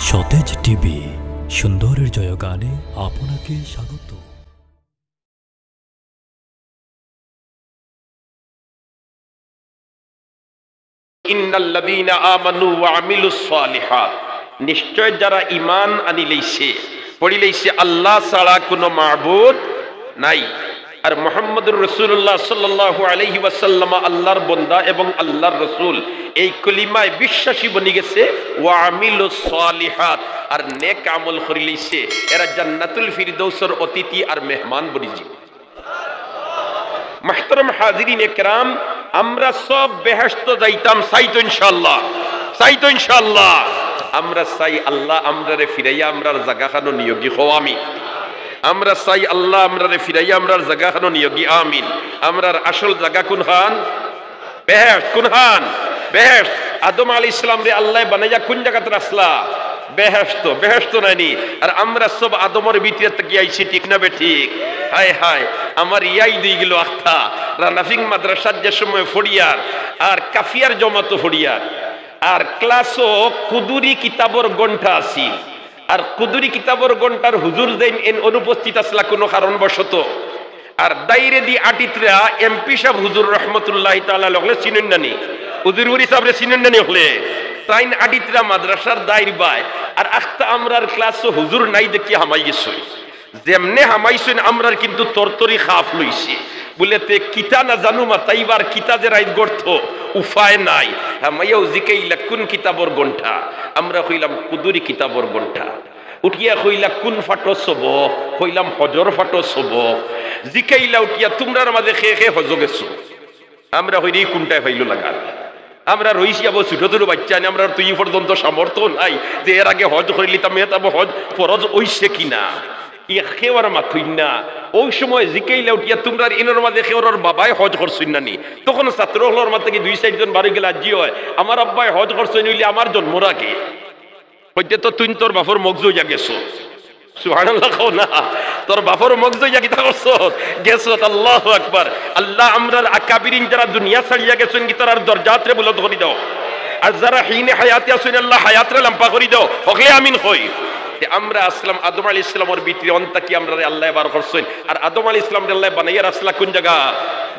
সতেজ টিভি সুন্দরের জয়গানে আপনাকে স্বাগত। ইন্নাল্লাযীনা আমানু ওয়া আমিলুস সালিহাত, নিশ্চয় যারা ঈমান আনি লইছে, পড়ি লইছে আল্লাহ ছাড়া কোনো মাবুদ নাই, আর মুহাম্মদুর রাসূলুল্লাহ সাল্লাল্লাহু আলাইহি ওয়াসাল্লাম আল্লাহর বান্দা এবং আল্লাহর রাসূল, এই কলিমায় বিশ্বাসী বনি গেছে। ওয়া আমিলুস সালিহাত, আর নেক আমল করি লইছে, এরা জান্নাতুল ফিরদৌসের অতিথি আর মেহমান বনি যাবে। মুহতারাম হাজিরিনে কেরাম, আমরা সব বেহেশত যাইতাম, চাইতো ইনশাআল্লাহ, চাইতো ইনশাআল্লাহ। আমরা চাই আল্লাহ আমরারে ফিরাইয়া আমরার জায়গাখানো নিয়োগী হও, আমিন। আমরা চাই আল্লাহ আমরারে ফিরাইয়া আমরার জায়গাখানো নিয়োগী, আমিন। আমরার আসল জায়গা কোনখান? বেহেশত। কোনখান? বেহেশত। আদম আলাইহিস সালাম রে আল্লাহ বানাইয়া কোন জায়গাতে রাখলা? বেহেশত। বেহেশত নাইনি, আর আমরা সব আদমের ভিতরে থেকে আইছি, ঠিক না বে ঠিক? হায় হায়, আমার ইয়াই দিয়ে গেল আখা রানাফিং মাদ্রাসার যে সময় ফড়িয়ার আর কাফিয়ার জমাতো ফড়িয়ার, আর ক্লাসও কুদুরি কিতাবর গন্ঠা আসিল, আর কুদুরি কিতাবর গন্টার হুজুর দেন এন অনুপস্থিত আসলা কোনো কারণবশত, আর দাইরে দি আটিত্রা এমপি সাহেব হুজুর রহমতুল্লাহ তাআলা লগলে চিনেন নানি, হুজুর সাহেবরে চিনেন নানি হলে তাইন আটিত্রা মাদ্রাসার দাইর বাই, আর আখতা আমরার ক্লাসও হুজুর নাই দেখি হামাই গেছে। যেমনে হামাইছেন আমরার কিন্তু তরতরি খাফ লইছে, বলে তে কিতা না জানু মা তাইবার কিতা যে রাইত গর্থ উপায় নাই। হামাইয়াও জিকাইলা কোন কিতাবর গন্ঠা? আমরা কইলাম কুদুরি কিতাবর গন্ঠা। উঠিয়া কইলা কোন ফাটো সব? কইলাম হজর ফাটো সব। জিকাইলা উঠিয়া তোমরার মাঝে খেয়ে খেয়ে হজ গেছো। আমরা হইরি কোনটায় হইল লাগা? আমরা রইছি আবার ছোট ছোট বাচ্চা নিয়ে, আমরা তুই পর্যন্ত সামর্থ্য নাই যে এর আগে হজ করে লিতাম, হজ ফরজ ওইছে কিনা খেওয়ার মাথুই না। ওই সময় জিকাইলা উঠিয়া তোমরা ইনোর মাঝে খেওয়ার বাবাই হজ করছই না নি, তখন ছাত্র হলোর মাঝে থেকে 2-4 বাড়ি গেলে আজি হয় আমার আব্বাই হজ করছই নইলে আমার জন্মর আগে হইতে তো তুই তোর বাপর মগজ হইয়া গেছো। সুবহানাল্লাহ কও না, তোর বাপর মগজ হইয়া কিতা করছো গেছো। আল্লাহু আকবার। আল্লাহ আমরার আকাবিরিন যারা দুনিয়া ছাড়িয়া গেছেন কি তার দরজাতরে বুলন্দ করে দাও, আর যারা হিনে হায়াতে আছেন আল্লাহ হায়াতরে লম্বা করে দাও, হকলে আমিন কই। আমরা আসলাম আদম আলাইহিস সালামের ভিতরে অন্তাকি আমরা আল্লাহ বার করছেন, আর আদম আলাইহিস সালাম আল্লাহ বানাইয়া রাসলা কোন জায়গা?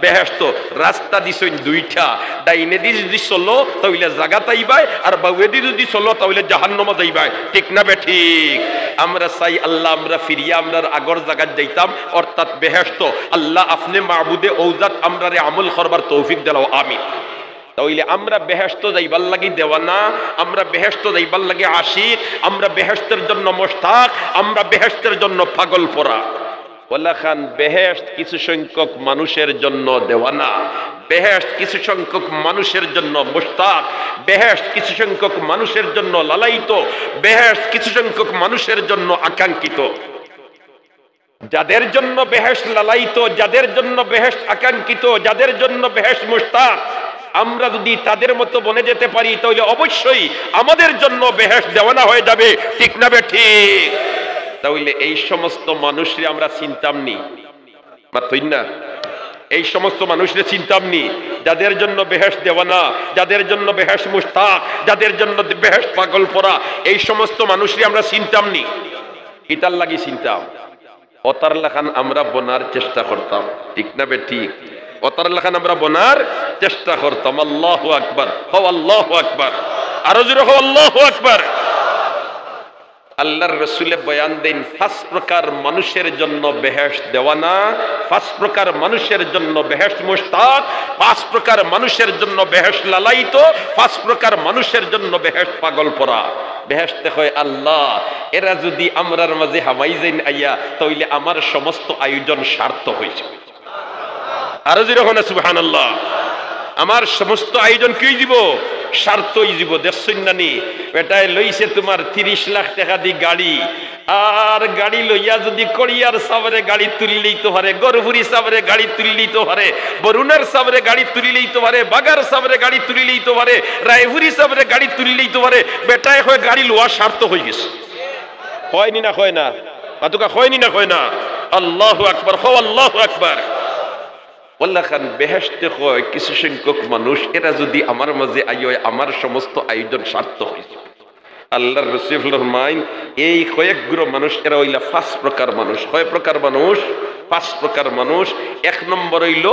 বেহেশত। রাস্তা দিছেন দুইটা, ডাইনে দি যদি চলো তাহলে জায়গা তাইবাই, আর বাউয়ে দি যদি চলো তাহলে জাহান্নামে যাইবাই, ঠিক না বে ঠিক? আমরা চাই আল্লাহ আমরা ফিরিয়া আমরার আগর জায়গা যাইতাম, অর্থাৎ বেহেশত। আল্লাহ আপনি মাবুদে ঔজাত আমরারে আমল করবার তৌফিক দাও, আমিন। তাইলে আমরা বেহেশত যাইবার লাগি দেওয়ানা, আমরা বেহেশত যাইবার লাগি আশিক, আমরা বেহেশতের জন্য মুশতাক, আমরা বেহেশতের জন্য পাগল পরা। ওয়ালা খান বেহেশত কিছু সংখ্যক মানুষের জন্য দেওয়ানা, বেহেশত কিছু সংখ্যক মানুষের জন্য মুশতাক, বেহেশত কিছু সংখ্যক মানুষের জন্য লালায়িত, বেহেশত কিছু সংখ্যক মানুষের জন্য আকাঙ্ক্ষিত। যাদের জন্য বেহেশত লালায়িত, যাদের জন্য বেহেশত আকাঙ্ক্ষিত, যাদের জন্য বেহেশত মুশতাক, আমরা যদি তাদের মতো বনে যেতে পারি তাহলে অবশ্যই আমাদের জন্য বেহেশত দেওয়ানা হয়ে যাবে, ঠিক না বে ঠিক? তাহলে এই সমস্ত মানুষরে আমরা চিন্তাম নি, মাত্রই না, এই সমস্ত মানুষরে চিন্তাম নি যাদের জন্য বেহেশত দেওয়ানা, যাদের জন্য বেহেশত মুশতাক, যাদের জন্য বেহেশত পাগল পরা, এই সমস্ত মানুষরে আমরা চিন্তাম নি। ইতার লাগি চিন্তাম, অতার লাখান আমরা বনার চেষ্টা করতাম, ঠিক না বে ঠিক? অতার লাখান আমরা বনার চেষ্টা করতাম। আল্লাহু আকবার, হও আল্লাহু আকবার, আরো জোরে হও আল্লাহু আকবার। আল্লাহর রাসূল বয়ান দেন 5 প্রকার মানুষের জন্য বেহেশত দেওয়ানা, 5 প্রকার মানুষের জন্য বেহেশত মুশতাক, 5 প্রকার মানুষের জন্য বেহেশত লালায়িত, 5 প্রকার মানুষের জন্য বেহেশত পাগল পরা। বেহেশতে হয় আল্লাহ এরা যদি আমরার মাঝে হামাই যাইন আইয়া তাইলে আমার সমস্ত আয়োজন সার্থক হইছে। আরো যেরকম সুবহানাল্লাহ, আমার সমস্ত আয়োজন কি দিব? সার্থই দিব। দেখছেন নানি বেটায় লইছে তোমার 30 লাখ টাকা দি গাড়ি, আর গাড়ি লইয়া যদি করিয়ার সাবরে গাড়ি তুললেই তো পারে, গরুপুরি সাবরে গাড়ি তুললেই তো পারে, বরুণের সাবরে গাড়ি তুললেই তো পারে, বাগার সাবরে গাড়ি তুললেই তো পারে, রায়পুরি সাবরে গাড়ি তুললেই তো পারে। বেটায় হয় গাড়ি লোয়া সার্থ হয়ে গেছে। হয়নি না? হয় না? মাতুকা হয়নি না? হয় না? আল্লাহু আকবার, হও আল্লাহু আকবার। ওয়াল্লাহ খান বেহেশতে হয় কিছু সংখ্যক মানুষ, এরা যদি আমার মাঝে আইয় আমার সমস্ত আয়োজন সার্থক হয়েছে। আল্লাহর রাসূল ফরমাইন এই কয়েকগুলো মানুষ এরা হইলা 5 প্রকার মানুষ। কয় প্রকার মানুষ? 5 প্রকার মানুষ। 1 নম্বর হইল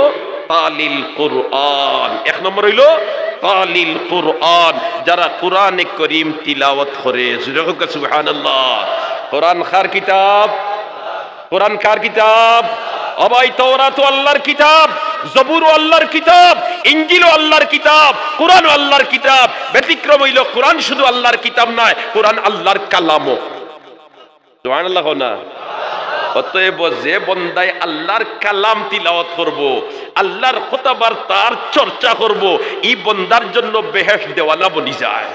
তালিল কুরআন। 1 নম্বর হইল তালিল কুরআন, যারা কোরআনে করিম তিলাওয়াত করে। সুবহানাল্লাহ। কোরআন কার কিতাব? কোরআন কার কিতাব? অবাই তাওরাত আল্লাহর কিতাব, জবুর আল্লাহর কিতাব, ইনজিল আল্লাহর কিতাব, কোরআন আল্লাহর কিতাব। ব্যতিক্রম হইল কোরআন শুধু আল্লাহর কিতাব নয়, কোরআন আল্লাহর কালামও। সুবহানাল্লাহ না? অতএব যে বন্দায় আল্লাহর কালাম তিলাওয়াত করব, আল্লাহর কথাবার্তার চর্চা করব, এই বন্দার জন্য বেহেশত দেওয়ানা বনি যায়।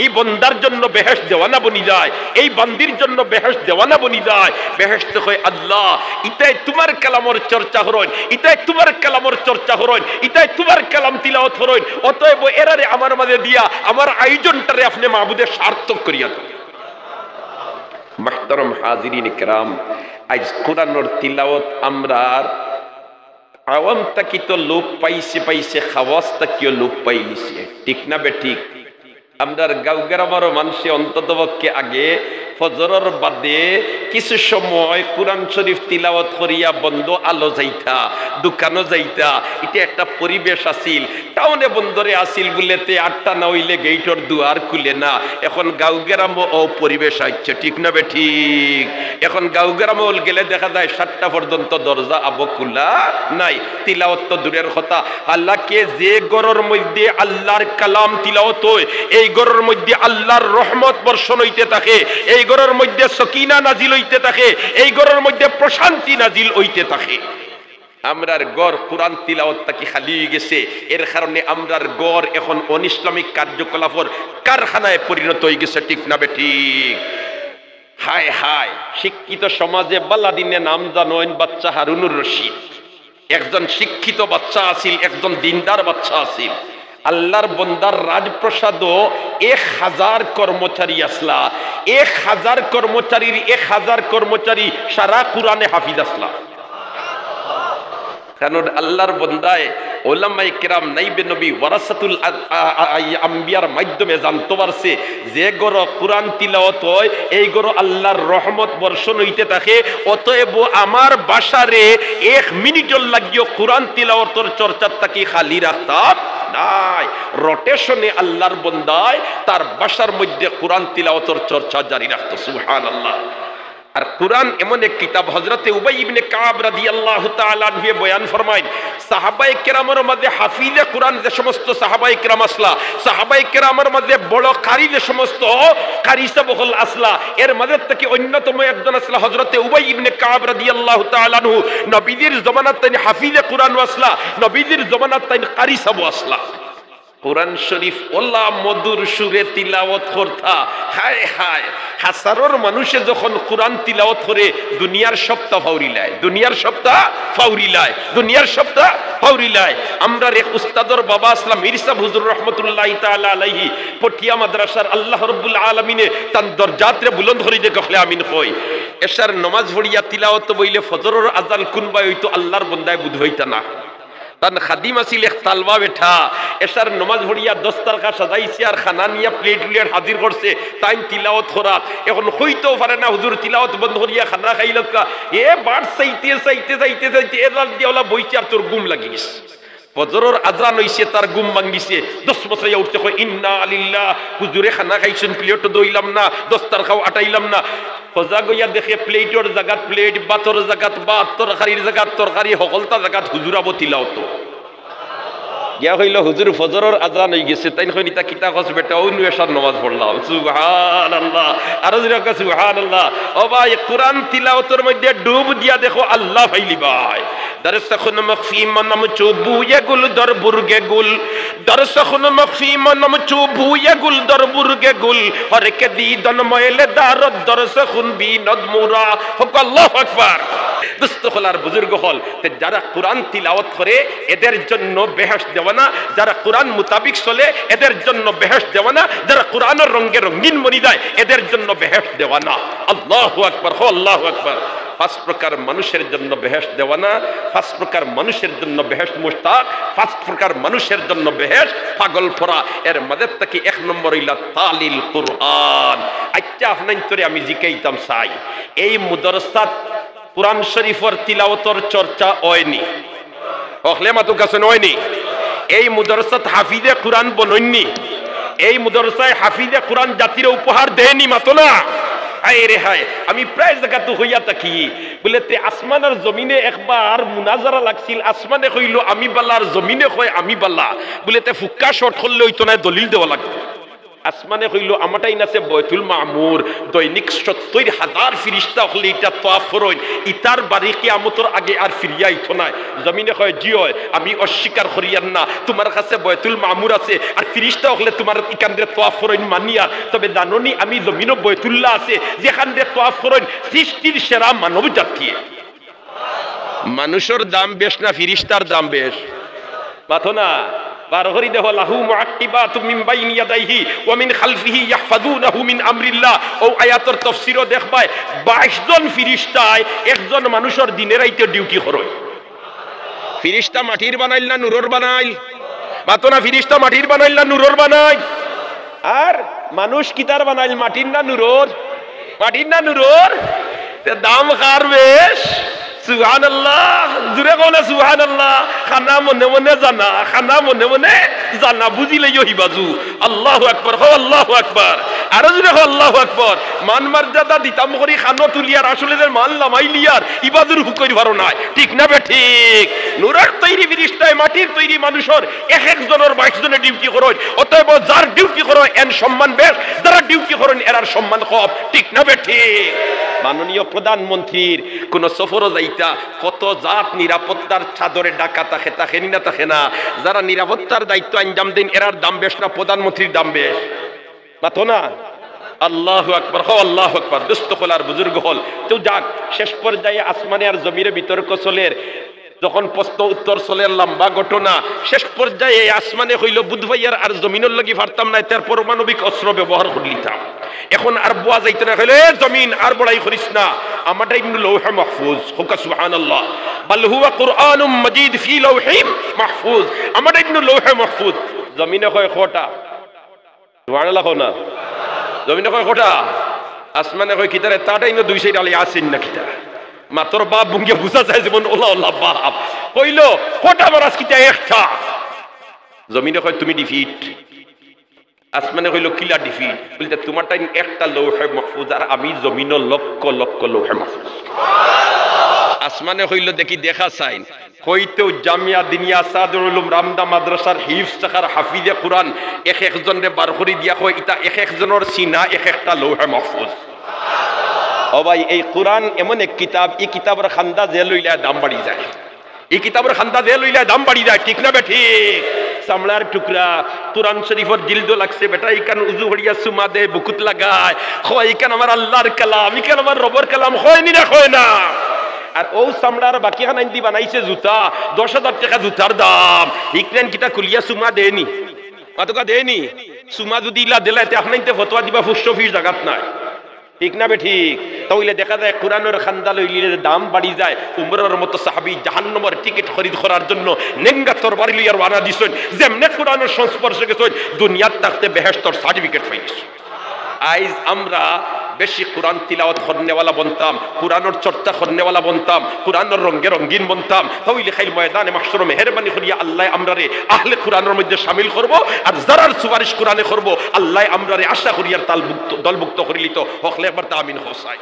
এই বন্দার জন্য বেহেশত দেওয়ানা বনি যায়, এই বান্দির জন্য বেহেশত দেওয়ানা বনি যায়। বেহেশত হয় আল্লাহ ইতাই তোমার কালামের চর্চা হরইন, ইতাই তোমার কালামের চর্চা হরইন, ইতাই তোমার কালাম তিলাওয়াত হরইন। অতএব এরারে আমার মাঝে দিয়া আমার আয়োজনটারে আপনি মাবুদের সার্থক করিয়া দেন। মুহতারাম হাজিরিন কিরাম, আজ কোরআনের তিলাওয়াত আমরা আওয়াম তাকি তো লোপ পাইছে পাইছে, খাওয়াস তাকিও লোপ পাইছে। ঠিক না বে ঠিক? আমরার গাঁও গ্রামের মানুষে অন্ততপক্ষে আগে ফজরের বাদে কিছু সময় কোরআন শরীফ তিলাওয়াত করিয়া বন্ধ আলো যাইতা, দোকানও যাইতা। এটা একটা পরিবেশ আছিল। টাউনে বন্দরে আছিল বলেতে 8টা না হইলে গেইটর দুয়ার খুলে না। এখন গাঁও গ্রামও ও পরিবেশ আসছে। ঠিক না বে ঠিক? এখন গাঁও গ্রামে গেলে দেখা যায় 7টা পর্যন্ত দরজা আবো খোলা নাই। তিলাওয়াত তো দূরের কথা। আল্লাহকে যে ঘরের মধ্যে আল্লাহর কালাম তিলাওয়াত হয়, এই ঘরের মধ্যে আল্লাহর রহমত বর্ষণ হইতে থাকে, এই ঘরের মধ্যে সকিনা নাজিল হইতে থাকে, এই ঘরের মধ্যে প্রশান্তি নাজিল হইতে থাকে। আমরার গড় কোরআন তিলাওয়াত কি খালি হয়ে গেছে। এর কারণে আমরার গড় এখন অনিসলামিক কার্যকলাপের কারখানায় পরিণত হয়ে গেছে। ঠিক না বে ঠিক? হায় হায়, শিক্ষিত সমাজে বালাদিনে নাম জানেন বাচ্চা হারুনুর রশিদ। একজন শিক্ষিত বাচ্চা আছিল, একজন দিনদার বাচ্চা আছিল। আল্লাহর বন্দার রাজপ্রসাদও 1000 কর্মচারী আসলা। 1000 কর্মচারীর 1000 কর্মচারী সারা কোরআনে হাফিজ আসলা। কারণ আল্লাহর বন্দায় ওলামায়ে কেরাম নাইবে নবী ওয়ারাসাতুল আম্বিয়ার মাধ্যমে জানতে পারছে যে গর কোরআন তিলাওয়াত হয়, এই গর আল্লাহর রহমত বর্ষণ হইতে থাকে। অতএব আমার বাসারে 1 মিনিটও লাগিও কোরআন তিলাওয়াতের চর্চার তাকে খালি রাখতাম নাই। রোটেশনে আল্লাহর বন্দায় তার বাসার মধ্যে কোরআন তিলাওয়াতের চর্চা জারি রাখতো। সুবহানাল্লাহ। আর কোরআন এমন এক কিতাব, হযরতে উবাই ইবনে কাব রাদিয়াল্লাহু তাআলা আনহু বয়ান ফরমায়, সাহাবায়ে কেরামের মধ্যে হাফিজে কোরআন যে সমস্ত সাহাবায়ে কেরাম আসলা, সাহাবায়ে কেরামের মধ্যে বড় কারি যে সমস্ত কারি সাবহুল আসলা, এর মধ্যে থেকে অন্যতম একজন আসলা হযরতে উবাই ইবনে কাব রাদিয়াল্লাহু তাআলা আনহু। নবীজির জামানাত তাই হাফিজে কোরআন আসলা, নবীজির জামানাত তাই কারি সাব আসলা। কোরআন শরীফ ওলা মধুর সুরে তিলাওয়াত করতা। হায় হায়, হাজারোর মানুষে যখন কোরআন তিলাওয়াত করে দুনিয়ার সপ্তাহ ফাউরিলায়, দুনিয়ার সপ্তাহ ফাউরিলায়, দুনিয়ার সপ্তাহ ফাউরিলায়। আমরা এক উস্তাদর বাবা আসলাম মির্জা হুজুর রহমতুল্লাহি তাআলা আলাইহি পটিয়া মাদ্রাসার আল্লাহ রাব্বুল আলামিনে তান দরজাতরে বুলন্দ করে যে গখলে আমিন কই। এশার নামাজ পড়িয়া তিলাওয়াত বইলে ফজরের আযান কোনবাই হইতো আল্লাহর বন্দায় বুঝ হইতা না। তান খাদিম আছিল এক তালবা বেঠা, এসার নমাজ ভরিয়া দস্তারকা সাজাইছে আর খানা নিয়া প্লেট প্লেট হাজির করছে। তাই তিলাওয়াত করা এখন হইতেও পারে না, হুজুর তিলাওয়াত বন্ধ করিয়া খানা খাইল। এ বার চাইতে চাইতে চাইতে চাইতে এরাল দিয়াওলা বইছে আর তোর গুম লাগি গেছে। ফজরের আজান হইছে, তার ঘুম ভাঙ্গিছে। 10 বছর উঠতে কয় ইন্না লিল্লাহ, হুজুরে খানা খাইছেন প্লেটও দইলাম না, দস্তার খাও আটাইলাম না। খোঁজা গইয়া দেখে প্লেটের জায়গাত প্লেট, বাতর জায়গাত বাত, তরকারির জায়গাত তরকারি, সকলটা জায়গাত হুজুরাবো তিলাওয়াত। গিয়া হইল হুজুর ফজরের আজান হয়ে গেছে। তাই কই নিতা কিতা কস বেটা ওই এশার নামাজ পড়লাম। সুবহানাল্লাহ, আর জিরাকা সুবহানাল্লাহ। ও ভাই, কোরআন তিলাওয়াতের মধ্যে ডুব দিয়া দেখো আল্লাহ ফাইলি ভাই। দরসখুন মখফি মনম চুবুয়ে গুল দরবুরগে গুল, দরসখুন মখফি মনম চুবুয়ে গুল দরবুরগে গুল, হরকে দিদন ময়লে দারদ দরসখুন বিনদ মুরা। হক আল্লাহু আকবার। দুস্তখলার বুজুর্গ হল, যারা কোরআন তিলাওয়াত করে এদের জন্য বেহেশত দেওয়ানা, যারা কোরআন মুতাবিক চলে এদের জন্য বেহেশত দেওয়ানা, যারা কোরআনের রঙে রঙিন মনি যায় এদের জন্য বেহেশত দেওয়ানা। আল্লাহু আকবার, হো আল্লাহু আকবার। পাঁচ প্রকার মানুষের জন্য বেহেশত দেওয়ানা, পাঁচ প্রকার মানুষের জন্য বেহেশত মুশতাক, পাঁচ প্রকার মানুষের জন্য বেহেশত পাগল পড়া। এর মধ্যে থেকে এক নম্বর হইলা তালিল কুরআন। আচ্ছা আপনার তোরে আমি জিকাইতাম চাই, এই মুদরসাত কুরআন শরীফের তিলাওয়াতের চর্চা হয়নি? হকলে মাতু কাছে হয়নি? এই মুদরসাত হাফিজে কুরআন বনননি? এই মুদরসায় হাফিজে কুরআন জাতির উপহার দেয়নি মাতো না? হায় রে হায়, আমি প্রায় জায়গাতে হইয়া থাকি বলে তে আসমান আর জমিনে একবার মুনাজারা লাগছিল, আসমানে কইল আমি বাল্লা আর জমিনে কয় আমি বাল্লা, বলে তে ফুক্কা শর্ট করলে হইতো না, দলিল দেওয়া লাগতো। আসমানে কইল আমাটাই নাছে বয়তুল মামুর, দৈনিক ৭০,০০০ ফিরিস্তা হলে এটা তোয়াফ করইন, ইতার বাড়ি কিয়ামতের আগে আর ফিরিয়া আইতো না। জমিনে কয় জি হয়, আমি অস্বীকার করিয়ান না, তোমার কাছে বয়তুল মামুর আছে আর ফিরিস্তা হলে তোমার ইকান দিয়ে তোয়াফ করইন মানিয়া, তবে জানোনি আমি জমিনও বয়তুল্লাহ আছে যেখান দিয়ে তোয়াফ করইন সৃষ্টির সেরা মানব জাতি। মানুষের দাম বেশ না ফিরিস্তার দাম বেশ? মাথো না বারহরি দেহ লাহু মুআক্কিবাতু মিন বাইনি ইয়াদাইহি ওয়া মিন খালফিহি ইয়াহফাযুনাহু মিন আমরিল্লাহ। ও আয়াতের তাফসীরও দেখবাই 22 জন ফেরেশতায় একজন মানুষের দিনে রাইতে ডিউটি করে। ফেরেশতা মাটির বানাইল না নূরের বানাইল? মাতো না ফেরেশতা মাটির বানাইল না নূরের বানাইল? আর মানুষ কিতার বানাইল, মাটির না নূরের? মাটির না নূরের? তে দাম কার বেশ? সুবহানাল্লাহ, জুরে কোনা সুবহানাল্লাহ। খানা মনে মনে জানা, খানা মনে মনে জানা, বুঝিলে ইহি বাজু। আল্লাহু আকবার, হো আল্লাহু আকবার, আর জুরে হো আল্লাহু আকবার। মান মর্যাদা দিতাম করি খানো তুলিয়ার, আসলে যে মান লামাই লিয়ার ইবাদুর হুকই ভালো নাই, ঠিক না বে ঠিক? নূরের তৈরি ফেরেশতায় মাটির তৈরি মানুষের এক এক জনের 22 জনের ডিউটি করয়, অতএব যার ডিউটি করয় এন সম্মান বেশ, যারা ডিউটি করেন এরার সম্মান কম, ঠিক না বে ঠিক? মাননীয় প্রধানমন্ত্রীর কোন সফরও যাইতা কত জাত নিরাপত্তার চাদরে ডাকা থাকে, থাকে না থাকে না? যারা নিরাপত্তার দায়িত্ব আঞ্জাম দেন এরার দাম বেশ না প্রধানমন্ত্রীর দাম বেশ? মাথো না? আল্লাহু আকবার, হো আল্লাহু আকবার। দুস্থ হল আর বুজুর্গ হল তো যাক, শেষ পর্যায়ে আসমানে আর জমিরে বিতর্ক চলের, যখন প্রশ্ন উত্তর চলের লম্বা ঘটনা, শেষ পর্যায়ে আসমানে হইল বুধভাইয়ার আর জমিনের লাগি পারতাম না, তার পারমাণবিক অস্ত্র ব্যবহার করলিতাম। এখন আর বোয়া যাইতে না, হইলে জমিন আর বড়াই করিস না, আমারটা ইবনে লৌহে মাহফুজ, হুকা সুবহানাল্লাহ, বাল হুয়া কুরআনুম মাজিদ ফি লৌহিম মাহফুজ, আমারটা ইবনে লৌহে মাহফুজ। জমিনে কয় খোটা, সুবহানাল্লাহ না? জমিনে কয় খোটা, আসমানে কয় কিতারে, তাটা ইনো দুই সাইড আলি আসেন না কিতা। মাতর বাপ বুঙ্গে বুঝা যায় যেমন ওলা ওলা বাপ কইল কোটা মারাস কিতা একটা। জমিনে কয় তুমি ডিফিট, আসমানে কইল কিলা ডিফিট, বলতে তোমার টাইম একটা লৌহে মাহফুজ আর আমি জমিনও লক্ষ লক্ষ লৌহে মাহফুজ। আসমানে কইল দেখি দেখা চাইন, কইতেও জামিয়া দিনিয়া সাদুল উলুম রামদা মাদ্রাসার হিফজ থাকার হাফিজে কুরআন এক একজনে বার করে দিয়া কয় ইতা এক একজনের সিনা এক একটা লৌহে মাহফুজ। ও ভাই, এই কোরআন এমন এক কিতাব, এই কিতাবের খান্দা যে লইলে দাম বাড়ি যায়, এই কিতাবের খান্দা যে লইলে দাম বাড়ি যায়, ঠিক না বে ঠিক? চামড়ার টুকরা কোরআন শরীফের জিলদো লাগছে বেটা, ইকান উজু হড়িয়া সুমা দে বুকুত লাগায়, হয় ইকান আমার আল্লাহর কালাম, ইকান আমার রবের কালাম, হয়নি না হয় না? আর ও চামড়ার বাকি খানাই দি বানাইছে জুতা, 10,000 টাকা জুতার দাম, ইকরেন কিটা খুলিয়া সুমা দেনি, মাতকা দেনি। সুমা যদি ইলা দিলাইতে আপনাইতে ফতোয়া দিবা ফুষ্ট ফিস জাগাত নাই, ঠিক না বে ঠিক? তাহলে দেখা যায় কোরআনের খান্দা লইলে দাম বাড়ি যায়। উমরের মতো সাহাবী জাহান্নামের টিকিট খরিদ করার জন্য নেঙ্গা তরবারি লইয়ার ওয়ানা দিছেন, যেমনে কোরআনের সংস্পর্শে গেছেন দুনিয়ার থাকতে বেহেশতের সার্টিফিকেট পাইছে। আইজ আমরা বেশি কোরআন তিলাওয়াত করনেওয়ালা বনতাম, কোরআনের চর্চা করনেওয়ালা বনতাম, কোরআনের রঙে রঙিন বনতাম, তাহলে খাইল ময়দানে মাহশর মেহেরবানি করিয়া আল্লাহ আমরারে আহলে কোরআনের মধ্যে শামিল করব, আর যারার সুপারিশ কোরআনে করব আল্লাহ আমরারে আশা করিয়ার দলভুক্ত করিলিত হকলে একবার তা আমিন হোসাই।